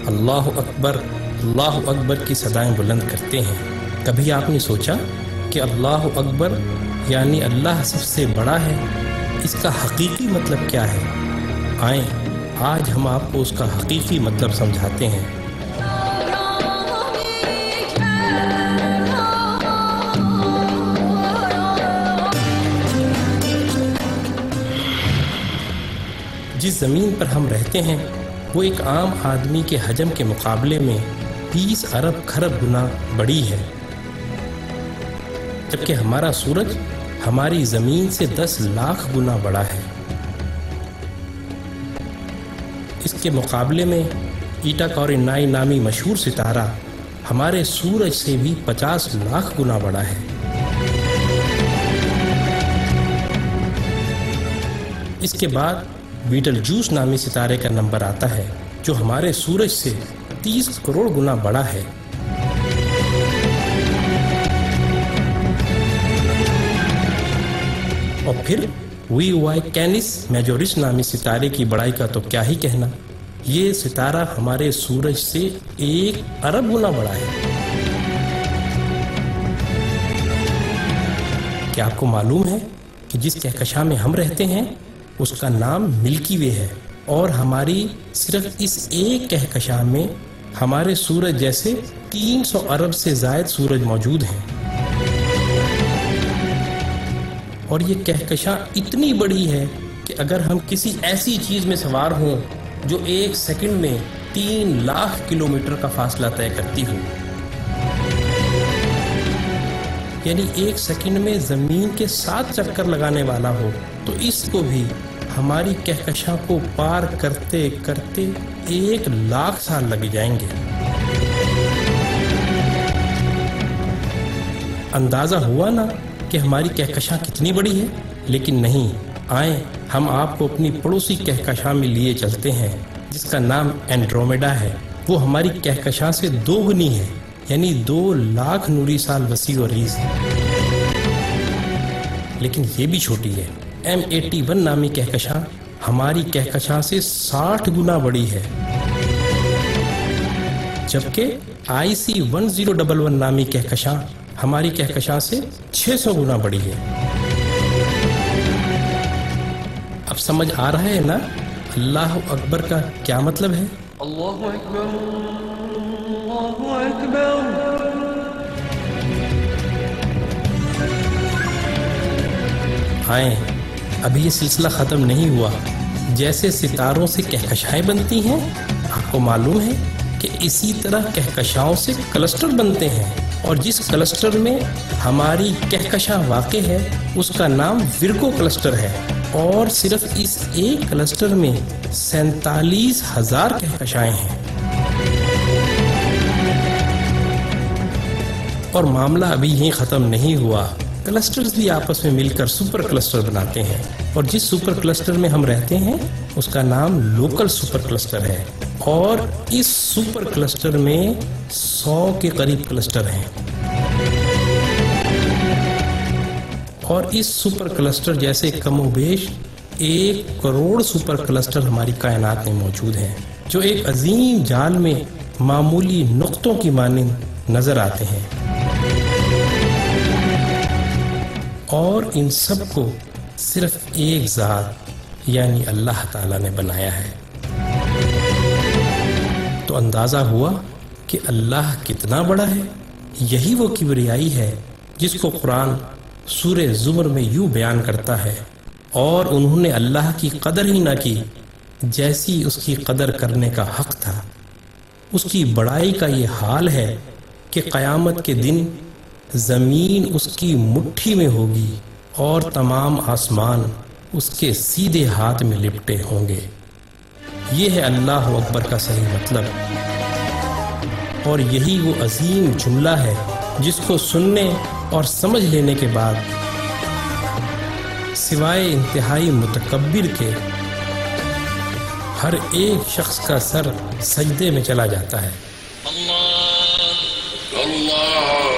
اللہ اکبر کی صدائیں بلند کرتے ہیں۔ کبھی آپ نے سوچا کہ اللہ اکبر یعنی اللہ سب سے بڑا ہے، اس کا حقیقی مطلب کیا ہے؟ آئیں آج ہم آپ کو اس کا حقیقی مطلب سمجھاتے ہیں۔ جس زمین پر ہم رہتے ہیں وہ ایک عام آدمی کے حجم کے مقابلے میں 20 ارب کھرب گنا بڑی ہے، جبکہ ہمارا سورج ہماری زمین سے 10 لاکھ گنا بڑا ہے۔ اس کے مقابلے میں ایٹا کورینائی نامی مشہور ستارہ ہمارے سورج سے بھی 50 لاکھ گنا بڑا ہے۔ اس کے بعد بیٹل جوس نامی ستارے کا نمبر آتا ہے جو ہمارے سورج سے 30 کروڑ گنا بڑا ہے۔ اور پھر وی وائی کینس میجورس نامی ستارے کی بڑائی کا تو کیا ہی کہنا، یہ ستارہ ہمارے سورج سے 1 ارب گنا بڑا ہے۔ کیا آپ کو معلوم ہے کہ جس کہکشاں میں ہم رہتے ہیں اس کا نام ملکی وے ہے، اور ہماری صرف اس ایک کہکشاں میں ہمارے سورج جیسے 300 ارب سے زائد سورج موجود ہیں۔ اور یہ کہکشاں اتنی بڑی ہے کہ اگر ہم کسی ایسی چیز میں سوار ہوں جو 1 سیکنڈ میں 3 لاکھ کلومیٹر کا فاصلہ طے کرتی ہو، یعنی 1 سیکنڈ میں زمین کے 7 چکر لگانے والا ہو، تو اس کو بھی ہماری کہکشاں کو پار کرتے کرتے 1 لاکھ سال لگ جائیں گے۔ اندازہ ہوا نا کہ ہماری کہکشاں کتنی بڑی ہے؟ لیکن نہیں، آئیں ہم آپ کو اپنی پڑوسی کہکشاں میں لیے چلتے ہیں جس کا نام اینڈرومیڈا ہے۔ وہ ہماری کہکشاں سے 2 گنی ہے، یعنی 2 لاکھ نوری سال وسیع و عریض ہے۔ لیکن یہ بھی چھوٹی ہے۔ M81 نامی کہکشاں ہماری کہکشاں سے 60 گنا بڑی ہے، جبکہ IC 1011 نامی کہکشاں ہماری کہکشاں سے 600 گنا بڑی ہے۔ اب سمجھ آ رہا ہے نا اللہ اکبر کا کیا مطلب ہے؟ اللہ اکبر، اللہ اکبر۔ آئیں، ابھی یہ سلسلہ ختم نہیں ہوا۔ جیسے ستاروں سے کہکشائیں بنتی ہیں، آپ کو معلوم ہے کہ اسی طرح کہکشاؤں سے کلسٹر بنتے ہیں، اور جس کلسٹر میں ہماری کہکشاں واقع ہے اس کا نام ورگو کلسٹر ہے، اور صرف اس ایک کلسٹر میں 47,000 کہکشائیں ہیں۔ اور معاملہ ابھی یہیں ختم نہیں ہوا، کلسٹرز بھی آپس میں مل کر سپر کلسٹر بناتے ہیں، اور جس سپر کلسٹر میں ہم رہتے ہیں اس کا نام لوکل سپر کلسٹر ہے، اور اس سپر کلسٹر میں 100 کے قریب کلسٹر ہیں، اور اس سپر کلسٹر جیسے کم و بیش 1 کروڑ سپر کلسٹر ہماری کائنات میں موجود ہیں، جو ایک عظیم جال میں معمولی نقطوں کی مانند نظر آتے ہیں، اور ان سب کو صرف ایک ذات یعنی اللہ تعالیٰ نے بنایا ہے۔ تو اندازہ ہوا کہ اللہ کتنا بڑا ہے۔ یہی وہ کبریائی ہے جس کو قرآن سورہ زمر میں یوں بیان کرتا ہے، اور انہوں نے اللہ کی قدر ہی نہ کی جیسی اس کی قدر کرنے کا حق تھا۔ اس کی بڑائی کا یہ حال ہے کہ قیامت کے دن زمین اس کی مٹھی میں ہوگی اور تمام آسمان اس کے سیدھے ہاتھ میں لپٹے ہوں گے۔ یہ ہے اللہ اکبر کا صحیح مطلب، اور یہی وہ عظیم جملہ ہے جس کو سننے اور سمجھ لینے کے بعد سوائے انتہائی متکبر کے ہر ایک شخص کا سر سجدے میں چلا جاتا ہے۔ اللہ اللہ